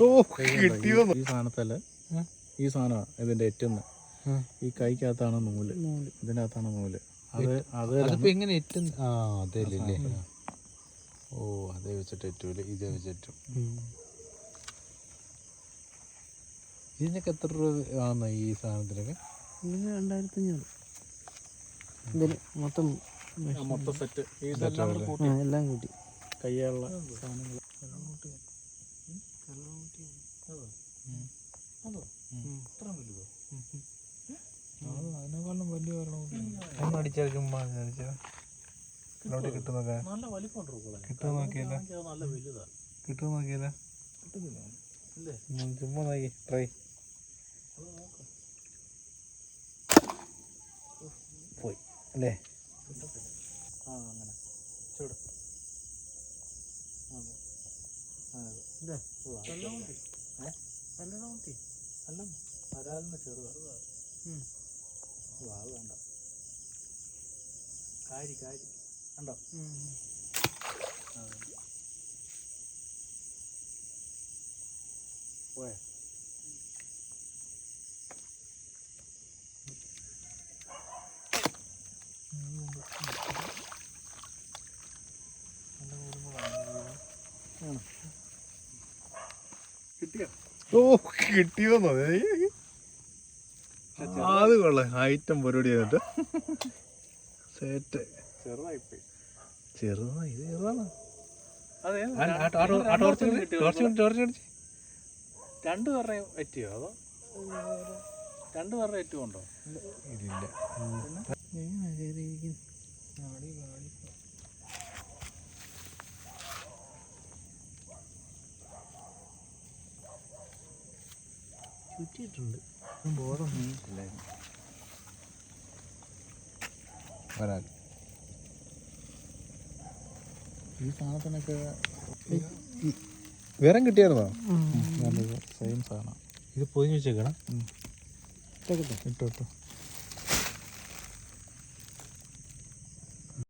ഓ കിട്ടിയോ? ഈ സാധനത്തല്ല, ഈ സാധനമാണ് ഇതിന്റെ എറ്റുന്ന. ഈ കൈക്കകത്താണ് നൂല്, ഇതിന്റെ അകത്താണ് നൂല്. അതിപ്പോ എങ്ങനെ എറ്റും? അതല്ലേ. ഓ അതേ വെച്ചിട്ട് എറ്റൂല, ഇതേ വെച്ചിട്ടും. ഇതിനൊക്കെ എത്ര രൂപ ആവുന്ന ഈ സാധനത്തിനൊക്കെ? 2500. ഇതിന് മൊത്തം സെറ്റ് എല്ലാം കൂട്ടി കയ്യുള്ള സാധനങ്ങൾ. അതിനേക്കാളും വലിയ ഒന്നടിച്ചാൽ ചുമ്മാ കിട്ടുന്നൊക്കെ കിട്ടുമോ നോക്കിയല്ല, കിട്ടുമോ നോക്കിയല്ല, ചുമ്മാ നോക്കി ട്രൈ പോയി അല്ലേ? അങ്ങനെ ചൂട് അല്ല വരാലിന് ചെറുതാണ്. അത് വേണ്ട, കാരി കണ്ടോ? പോയ കിട്ടിയോന്നോ? അത് കൊള്ളാം, ഐറ്റം പരിപാടി ചെയ്തിട്ട് സെറ്റ്. ചെറുതായിപ്പോയി, ചെറുതായി. ഇത് ചെറുതാണ്. രണ്ടു പേരുടെ എറ്റിയോ അതോ രണ്ടു പേരുടെ എറ്റും ഉണ്ടോ? ഇല്ല. ചുറ്റിയിട്ടുണ്ട്. ബോധമൊന്നും ഇല്ലായിരുന്നു. വരാൽ ഈ സാധനത്തിനൊക്കെ വേറെ കിട്ടിയായിരുന്നോ? നല്ലത് സെയിം സാധനം. ഇത് പൊതിഞ്ഞ് വെച്ചേക്കണം. ഇട്ടോ